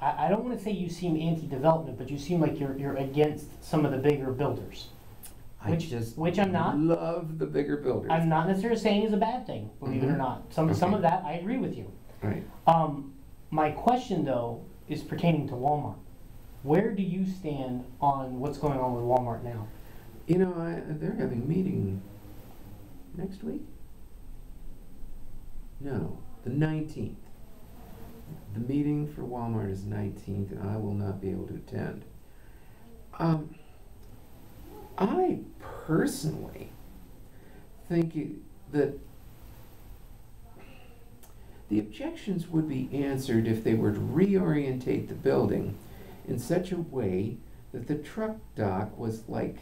I don't want to say you seem anti-development, but you seem like you're against some of the bigger builders. Which I'm not. Love the bigger builders. I'm not necessarily saying is a bad thing, believe it or not. Some of that I agree with you. Right. My question though is pertaining to Walmart. Where do you stand on what's going on with Walmart now? You know, they're having a meeting next week? No, the 19th. The meeting for Walmart is 19th, and I will not be able to attend. I personally think that the objections would be answered if they were to reorientate the building in such a way that the truck dock was like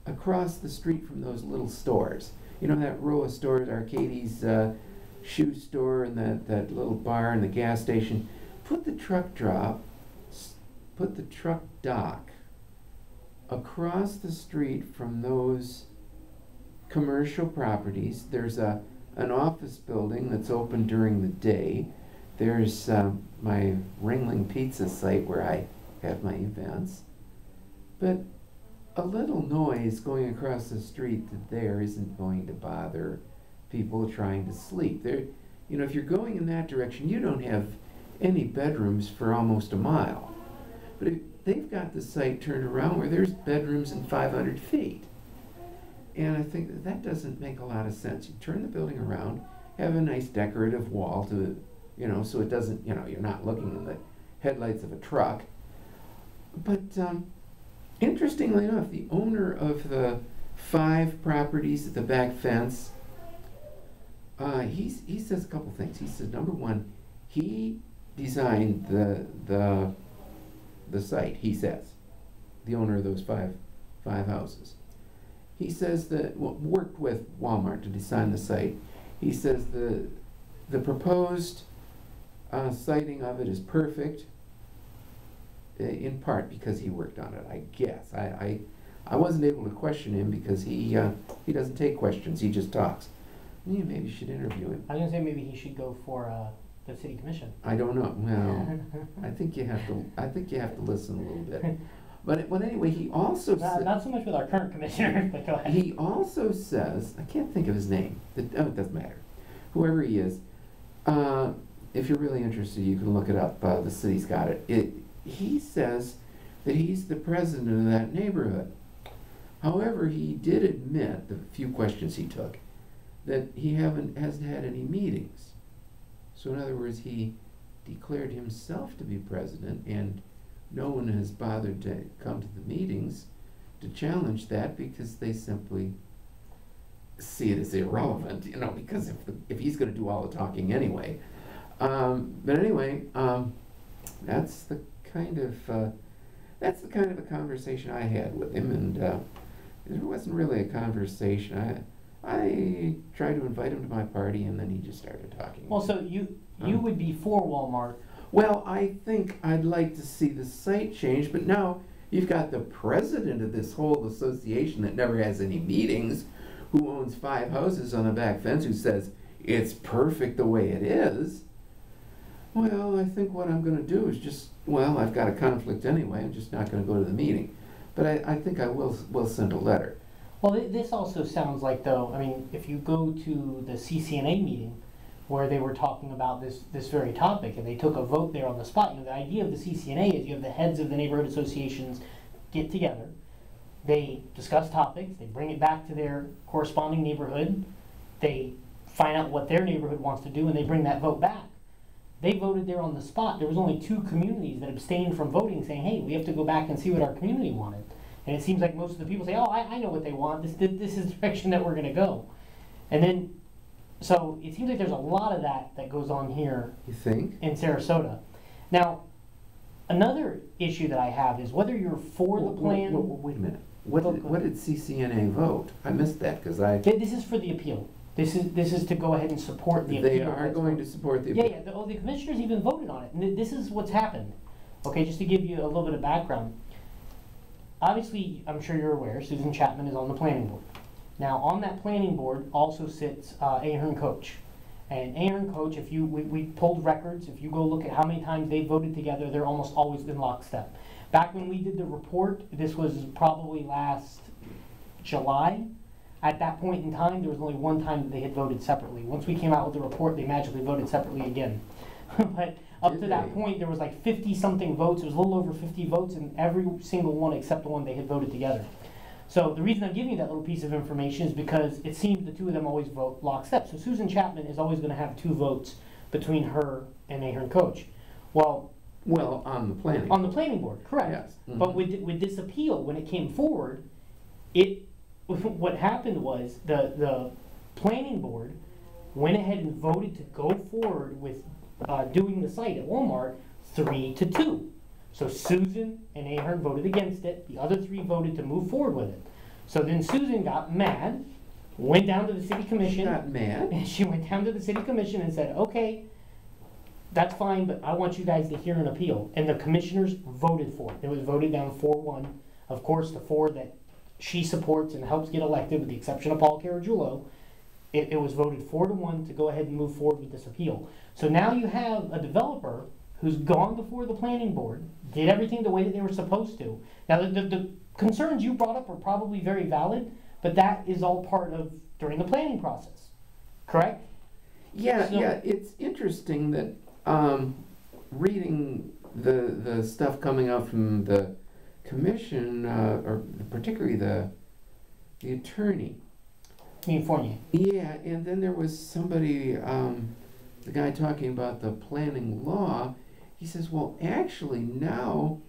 across the street from those little stores. You know that row of stores, Arcades shoe store and that little bar and the gas station. Put the truck dock across the street from those commercial properties. There's an office building that's open during the day. There's my Ringling Pizza site where I have my events. But a little noise going across the street there isn't going to bother people trying to sleep. You know, if you're going in that direction, you don't have any bedrooms for almost a mile. But if they've got the site turned around where there's bedrooms in 500 feet. And I think that doesn't make a lot of sense. You turn the building around, have a nice decorative wall to, you know, so it doesn't, you know, you're not looking in the headlights of a truck. But interestingly enough, the owner of the 5 properties at the back fence, he says a couple things. He says, number one, he designed the site, he says, the owner of those five houses. He says that, worked with Walmart to design the site. He says the proposed siting of it is perfect, in part because he worked on it, I guess. I wasn't able to question him because he doesn't take questions, he just talks. Yeah, maybe you should interview him. I was going to say maybe he should go for the city commission. I don't know. Well, I think you have to listen a little bit. But anyway, he also said, not so much with our current commissioner, but go ahead. He also says, I can't think of his name. It doesn't matter. Whoever he is, if you're really interested, you can look it up. The city's got it. He says that he's the president of that neighborhood. However, he did admit, the few questions he took, that he hasn't had any meetings. So in other words, he declared himself to be president, and no one has bothered to come to the meetings to challenge that because they simply see it as irrelevant, you know, because if he's going to do all the talking anyway. But anyway, that's the kind of a conversation I had with him, and it wasn't really a conversation. I tried to invite him to my party, and then he just started talking. Well, so you would be for Walmart. Well, I think I'd like to see the site change, but now you've got the president of this whole association that never has any meetings, who owns 5 houses on the back fence, who says it's perfect the way it is. Well, I think what I'm going to do is just, well, I've got a conflict anyway, I'm just not going to go to the meeting. But I think I will send a letter. Well, this also sounds like, though, I mean, if you go to the CCNA meeting where they were talking about this very topic and they took a vote there on the spot, you know, the idea of the CCNA is you have the heads of the neighborhood associations get together, they discuss topics, they bring it back to their corresponding neighborhood, they find out what their neighborhood wants to do, and they bring that vote back. They voted there on the spot. There was only 2 communities that abstained from voting, saying, hey, we have to go back and see what our community wanted. And it seems like most of the people say, oh, I know what they want. This is the direction that we're going to go. And then, so it seems like there's a lot of that goes on here. You think? In Sarasota. Now, another issue that I have is whether you're for the plan. Wait a minute. What did CCNA vote? I missed that because This is for the appeal. This is to go ahead and support the appeal. They are going to support the appeal. Yeah. The commissioners even voted on it. And this is what's happened. Okay, just to give you a little bit of background. Obviously, I'm sure you're aware, Susan Chapman is on the planning board. Now, on that planning board also sits Ahern Coach. And Aaron Coach, if we pulled records, if you go look at how many times they voted together, they're almost always in lockstep. Back when we did the report, this was probably last July. At that point in time, there was only one time that they had voted separately. Once we came out with the report, they magically voted separately again. But up to that point, there was like 50-something votes. It was a little over 50 votes, and every single one except the one they had voted together. So the reason I'm giving you that little piece of information is because it seems the two of them always vote lockstep. So Susan Chapman is always going to have 2 votes between her and Aaron Coach. Well, on the planning board, correct. Yes. Mm-hmm. But with this appeal, when it came forward, what happened was the planning board went ahead and voted to go forward with doing the site at Walmart 3-2. So Susan and Ahern voted against it. The other 3 voted to move forward with it. So then Susan got mad, went down to the city commission. She got mad? And she went down to the city commission and said, okay, that's fine, but I want you guys to hear an appeal. And the commissioners voted for it. It was voted down 4-1. Of course, the 4 that she supports and helps get elected, with the exception of Paul Caragiulo, it was voted 4-1 to go ahead and move forward with this appeal. So now you have a developer who's gone before the planning board, did everything the way that they were supposed to. Now, the concerns you brought up are probably very valid, but that is all part of during the planning process, correct? Yeah, yeah. It's interesting that reading the stuff coming out from the commission, or particularly the attorney. You mean Fournier? Yeah, and then there was somebody, the guy talking about the planning law. He says, well, actually now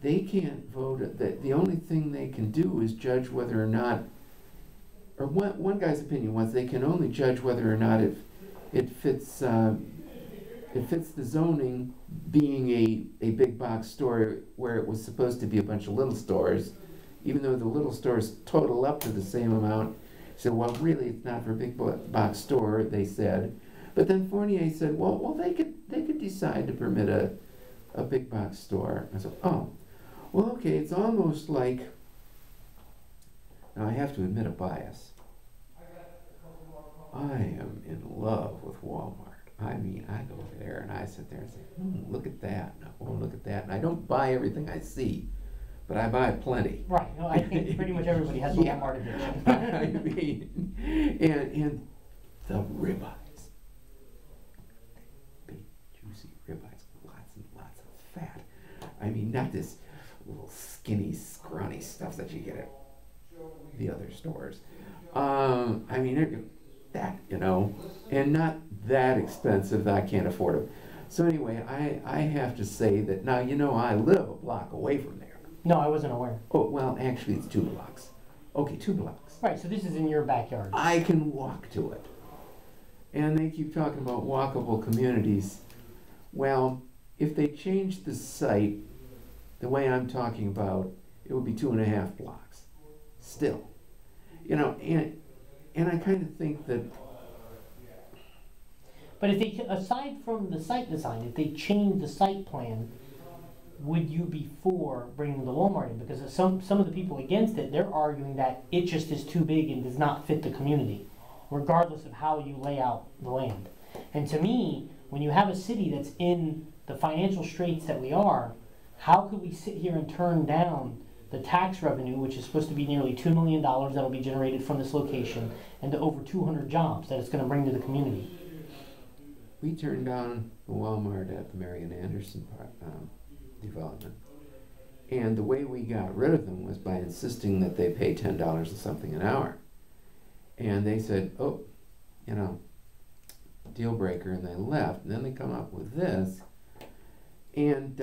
they can't vote. The only thing they can do is judge whether or not, or one guy's opinion was they can only judge whether or not it fits the zoning, being a big box store where it was supposed to be a bunch of little stores, even though the little stores total up to the same amount. So, well, really, it's not for a big box store, they said. But then Fournier said, well, they could decide to permit a big box store. I said, oh, well, okay, it's almost like, now I have to admit a bias. I am in love with Walmart. I mean, I go there and I sit there and say, look at that, oh, look at that. And I don't buy everything I see, but I buy plenty. Right, no, I think pretty much everybody has a Walmart addiction. I mean, and the ribeyes. Big, juicy ribeyes, lots and lots of fat. I mean, not this little skinny, scrawny stuff that you get at the other stores. I mean, that, and not that expensive that I can't afford it. So anyway, I have to say that now, I live a block away from there. No, I wasn't aware. Oh, well, actually it's 2 blocks. Okay, 2 blocks. Right, so this is in your backyard. I can walk to it. And they keep talking about walkable communities. Well, if they changed the site the way I'm talking about, it would be 2.5 blocks. Still. And I kind of think that. But if they, aside from the site design, if they change the site plan, would you be for bringing the Walmart in? Because some of the people against it, they're arguing that it just is too big and does not fit the community, regardless of how you lay out the land. And to me, when you have a city that's in the financial straits that we are, how could we sit here and turn down the tax revenue, which is supposed to be nearly $2 million that will be generated from this location, and to over 200 jobs that it's going to bring to the community? We turned down the Walmart at the Marion Anderson development. And the way we got rid of them was by insisting that they pay $10 and something an hour. And they said, oh, deal breaker, and they left. And then they come up with this. And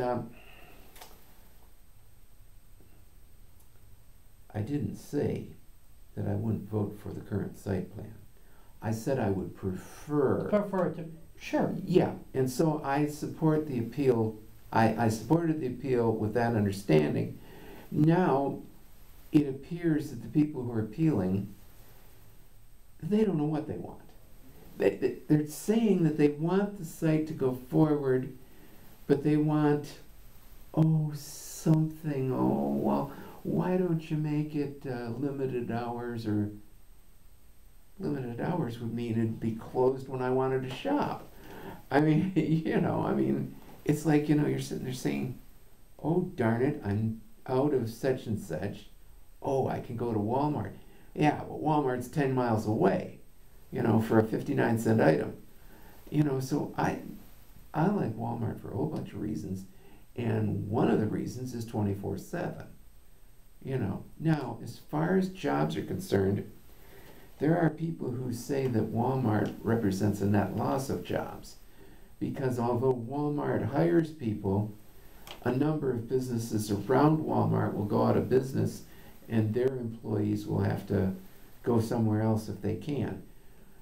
I didn't say that I wouldn't vote for the current site plan. I said I would prefer to, sure. Yeah, and so I support the appeal. I supported the appeal with that understanding. Now, it appears that the people who are appealing, they don't know what they want. They're saying that they want the site to go forward, but they want, something, well, why don't you make it limited hours or limited hours would mean it'd be closed when I wanted to shop. I mean, it's like, you're sitting there saying, oh, darn it, I'm out of such and such. Oh, I can go to Walmart. Yeah, but Walmart's 10 miles away, for a 59-cent item. So I like Walmart for a whole bunch of reasons. And one of the reasons is 24/7. Now, as far as jobs are concerned, there are people who say that Walmart represents a net loss of jobs. Because although Walmart hires people, a number of businesses around Walmart will go out of business and their employees will have to go somewhere else if they can.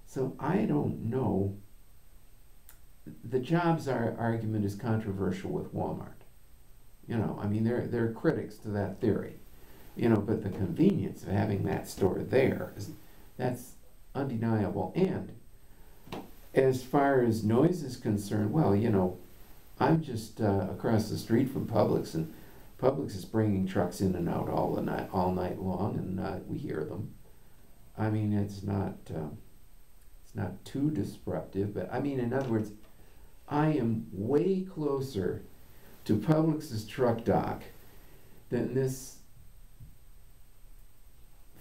So I don't know. The jobs argument is controversial with Walmart. There are critics to that theory. But the convenience of having that store there, that's undeniable. And as far as noise is concerned, well, I'm just across the street from Publix, and Publix is bringing trucks in and out all night long, and we hear them. It's not too disruptive, but in other words, I am way closer to Publix's truck dock than this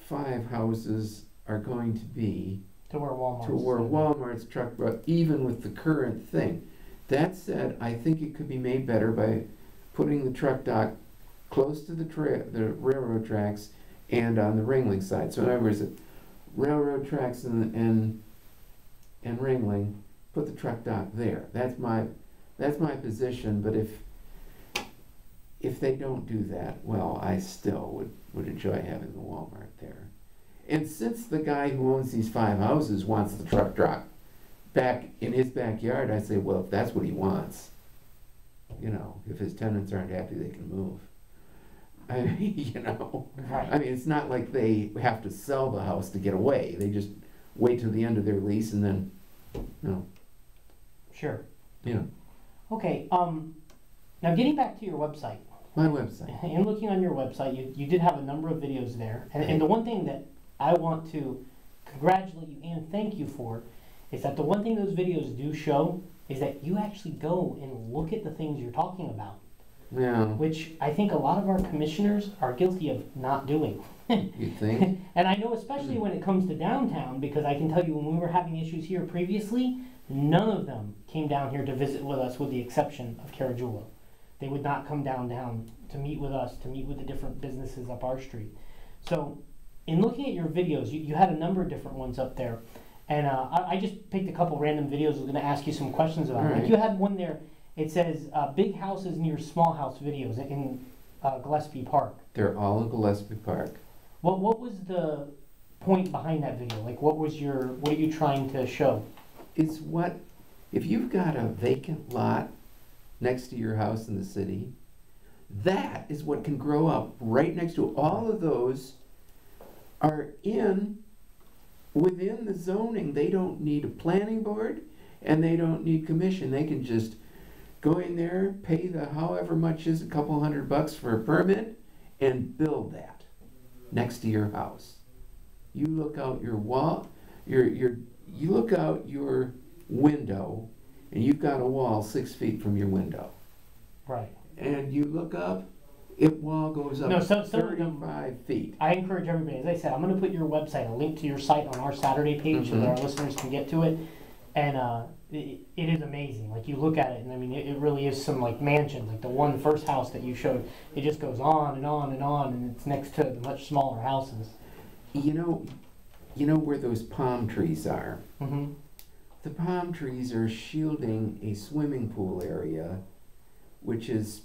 5 houses are going to be to where Walmart's truck dock, even with the current thing. That said, I think it could be made better by putting the truck dock close to the railroad tracks and on the Ringling side. So in other words, railroad tracks and Ringling, put the truck dock there. That's my position. But if they don't do that, well, I still would enjoy having the Walmart there. And since the guy who owns these 5 houses wants the truck dock back in his backyard, I say, well, if that's what he wants, if his tenants aren't happy, they can move. Right. It's not like they have to sell the house to get away. They just wait till the end of their lease and then, Sure. Yeah. Okay. Now getting back to your website. My website. And looking on your website, you did have a number of videos there. And the one thing that I want to congratulate you and thank you for is that the one thing those videos do show is that you actually go and look at the things you're talking about. Yeah. Which I think a lot of our commissioners are guilty of not doing. You think? And I know especially when it comes to downtown, because I can tell you when we were having issues here previously, none of them came down here to visit with us with the exception of Carajulo. They would not come down to meet with us, to meet with the different businesses up our street. So in looking at your videos, you had a number of different ones up there. And I just picked a couple random videos I was going to ask you some questions about. Right. Like you had one there, it says big houses near small house videos in Gillespie Park. They're all in Gillespie Park. What was the point behind that video? Like what are you trying to show? It's if you've got a vacant lot next to your house in the city, that is what can grow up right next to it. All of those are within the zoning. They don't need a planning board and they don't need commission. They can just go in there, pay the however much is, a couple $100 for a permit, and build that next to your house. You look out your wall, you look out your window, and you've got a wall 6 feet from your window. Right. And you look up, wall goes up 35 feet. I encourage everybody, as I said, I'm going to put your website, a link to your site on our Saturday page so that our listeners can get to it. And it is amazing. Like you look at it, and it really is some like mansion. Like the first house that you showed, it just goes on and on and on, and it's next to the much smaller houses. You know where those palm trees are? Mm-hmm. The palm trees are shielding a swimming pool area, which is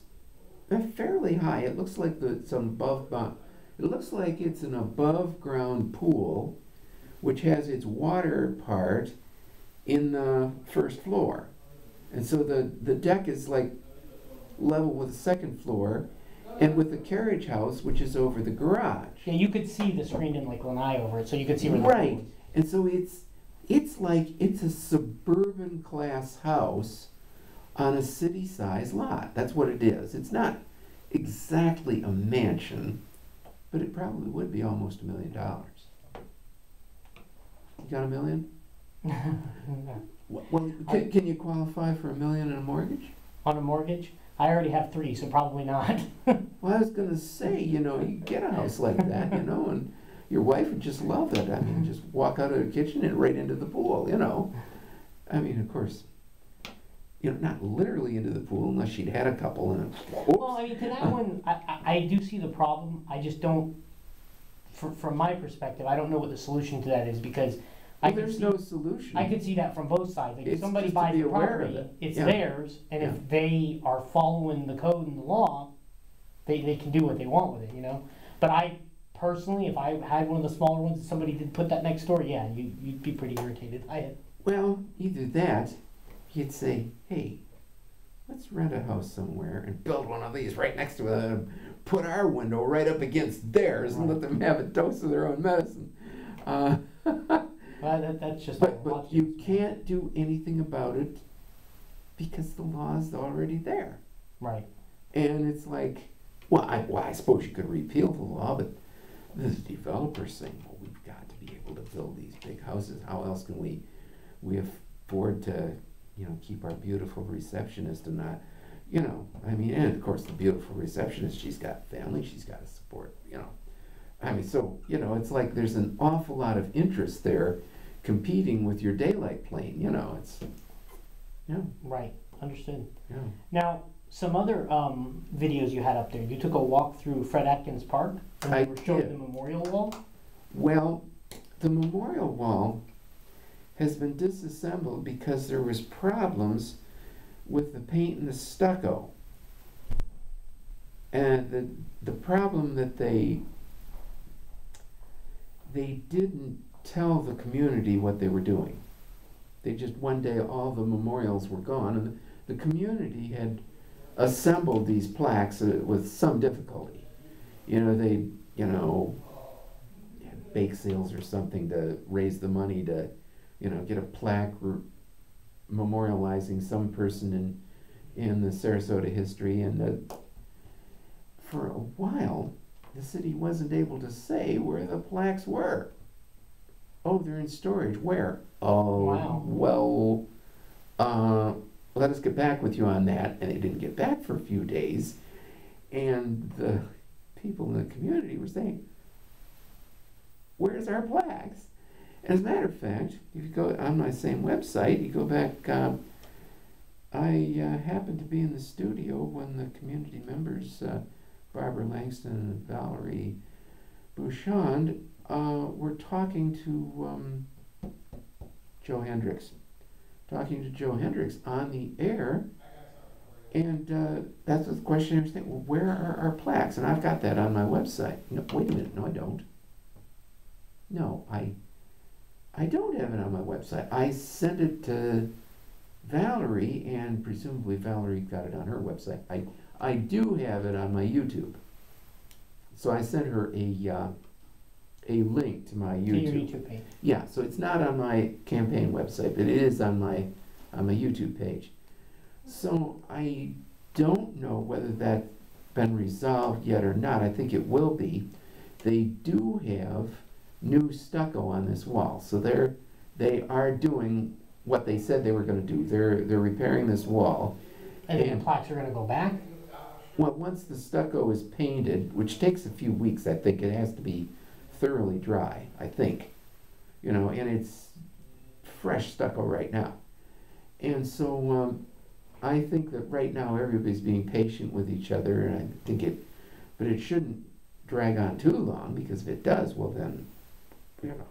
fairly high. It looks like it's an above ground pool, which has its water part in the first floor. And so the deck is like level with the second floor, and with the carriage house, which is over the garage. Yeah, you could see the screen in like lanai over it, so you could see where the right. pool is. And so it's a suburban class house on a city-sized lot. That's what it is. It's not exactly a mansion, but it probably would be almost $1 million. You got $1 million? Well, can you qualify for $1 million in a mortgage? On a mortgage? I already have 3, so probably not. Well, I was gonna say, you know, you get a house like that, you know, and your wife would just love it. I mean, just walk out of the kitchen and right into the pool, you know. I mean, of course, you know, not literally into the pool unless she'd had a couple and Well, I mean, to that one, I do see the problem. I just don't, from my perspective, I don't know what the solution to that is, because well, there's no solution. I could see that from both sides. Like, if It's somebody just to buys be the aware of property, it. it's Yeah. theirs, and Yeah. if they are following the code and the law, they can do what they want with it, you know? But I personally, if I had one of the smaller ones and somebody did put that next door, yeah, you'd be pretty irritated. Well, either that, you'd say, hey, let's rent a house somewhere and build one of these right next to it and put our window right up against theirs and let them have a dose of their own medicine. Well, that's just. But you can't do anything about it because the law is already there. Right. And it's like, well, I suppose you could repeal the law, but the developer's saying, well, we've got to be able to build these big houses. How else can we afford to, you know, keep our beautiful receptionist and not, you know, I mean, and of course the beautiful receptionist, she's got family, she's got to support, you know. I mean, so, you know, it's like there's an awful lot of interest there competing with your daylight plane, you know, it's, yeah. Right, understood. Yeah. Now, some other videos you had up there, you took a walk through Fred Atkins Park, and I you were showing did. the memorial wall. Well, the memorial wall has been disassembled because there was problems with the paint and the stucco. And the problem that they didn't tell the community what they were doing. They just, one day all the memorials were gone, and the community had assembled these plaques with some difficulty. You know, they, you know, had bake sales or something to raise the money to, you know, get a plaque memorializing some person in the Sarasota history, and for a while the city wasn't able to say where the plaques were. Oh, they're in storage. Where? Oh, wow. Well, let us get back with you on that. And they didn't get back for a few days, and the people in the community were saying, where's our plaques? And as a matter of fact, if you go on my same website, you go back, I happened to be in the studio when the community members, Barbara Langston and Valerie Bouchard, were talking to Joe Hendricks. Talking to Joe Hendricks on the air, and that's the question I was thinking, well, where are our plaques? And I've got that on my website. No, wait a minute, no I don't. No, I don't have it on my website. I sent it to Valerie, and presumably Valerie got it on her website. I do have it on my YouTube. So I sent her a link to my YouTube. To your YouTube page. Yeah, so it's not on my campaign website, but it is on my YouTube page. So I don't know whether that's been resolved yet or not. I think it will be. They do have new stucco on this wall, so they are doing what they said they were going to do. They're repairing this wall. And then the plaques are going to go back? Well, once the stucco is painted, which takes a few weeks, I think it has to be thoroughly dry, I think. You know, and it's fresh stucco right now. And so I think that right now everybody's being patient with each other, and I think but it shouldn't drag on too long, because if it does, well then, you know,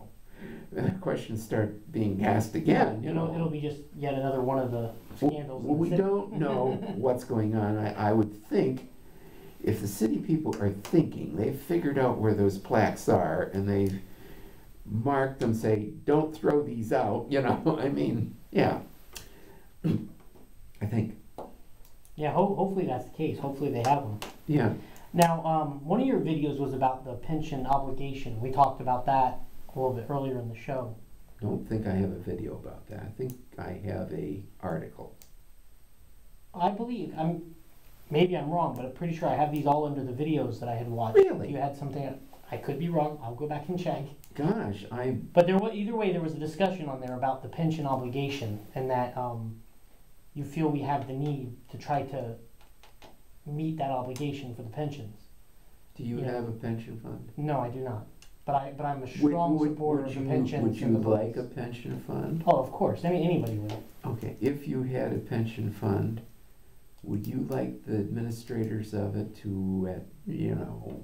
questions start being asked again, you know. It'll be just yet another one of the scandals. Well, we don't know what's going on. I would think if the city people are thinking, they've figured out where those plaques are, and they've marked them, say, don't throw these out, you know. I mean, yeah. I think. Yeah, hopefully that's the case. Hopefully they have them. Yeah. Now, one of your videos was about the pension obligation. We talked about that a little bit earlier in the show. Don't think I have a video about that. I think I have a article. I believe, maybe I'm wrong, but I'm pretty sure I have these all under the videos that I had watched. Really? You had something, I could be wrong. I'll go back and check. Gosh, But either way, there was a discussion on there about the pension obligation, and that you feel we have the need to try to meet that obligation for the pensions. do you Yeah. have a pension fund? No, I do not. But I'm a strong supporter of the pensions. Would you and the like a police. pension fund? Oh, of course. Anybody would. Okay, if you had a pension fund, would you like the administrators of it to, at, you know,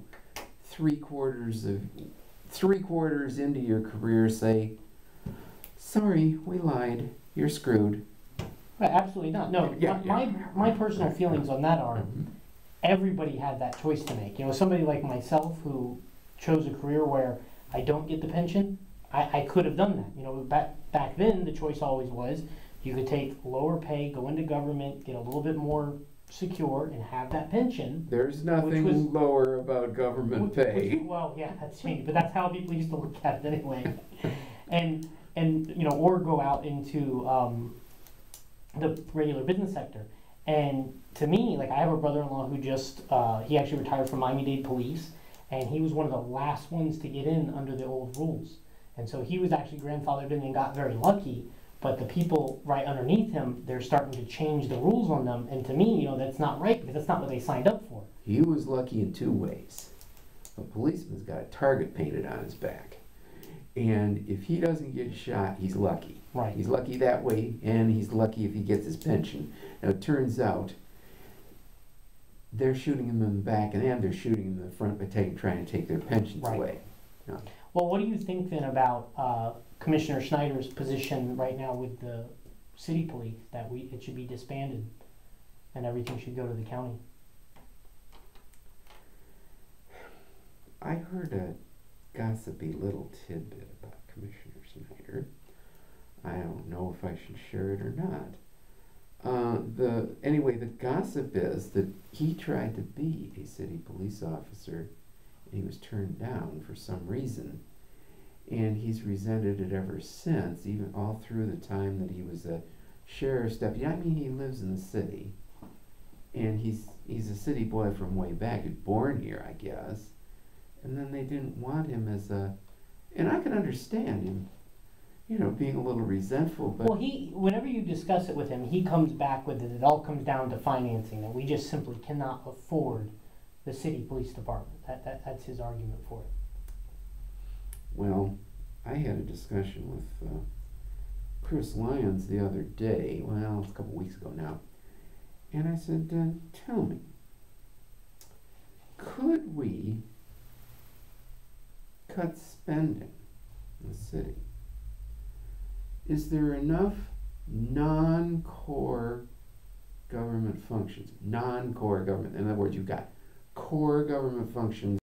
three quarters into your career say, sorry, we lied, you're screwed? Right, absolutely not. No, Yeah, my personal feelings on that are Mhm. everybody had that choice to make. You know, somebody like myself who chose a career where I don't get the pension, I could have done that. You know, back then the choice always was you could take lower pay, go into government, get a little bit more secure, and have that pension. There's nothing lower about government pay. Well, yeah, that's changed, but that's how people used to look at it anyway. and you know, or go out into the regular business sector. And to me, like, I have a brother-in-law who just he actually retired from Miami-Dade Police, and he was one of the last ones to get in under the old rules. And so he was actually grandfathered in and got very lucky. But the people right underneath him, they're starting to change the rules on them. And to me, you know, that's not right, because that's not what they signed up for. He was lucky in two ways. A policeman's got a target painted on his back. And if he doesn't get shot, he's lucky. Right. He's lucky that way, and he's lucky if he gets his pension. Now, it turns out they're shooting him in the back, and they're shooting him in the front by trying to take their pensions Right. away. No. Well, what do you think then about Commissioner Schneider's position right now with the city police, that it should be disbanded and everything should go to the county? I heard a gossipy little tidbit about Commissioner Snyder. I don't know if I should share it or not. Anyway, the gossip is that he tried to be a city police officer and he was turned down for some reason. And he's resented it ever since, even all through the time that he was a sheriff's deputy. I mean, he lives in the city, and he's a city boy from way back. He's born here, I guess. And then they didn't want him as a, and I can understand him, you know, being a little resentful. But Well, whenever you discuss it with him, he comes back with it all comes down to financing, that we just simply cannot afford the city police department. That's his argument for it. Well, I had a discussion with Chris Lyons the other day, well, it's a couple weeks ago now, and I said, tell me, could we cut spending in the city? Is there enough non-core government functions, non-core government, in other words, you've got core government functions